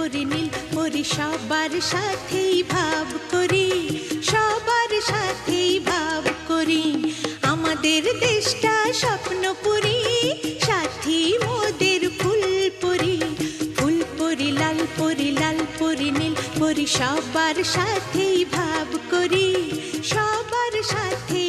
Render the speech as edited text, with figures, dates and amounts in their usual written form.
পরি নীল পরি সবার সাথেই ভাব করি, সবার সাথেই ভাব করি। আমাদের দেশটা স্বপ্নপুরী, সাথী মোদের ফুলপুরি। ফুলপুরি লাল পরি নীল পরি সবার সাথেই ভাব করি, সবার সাথে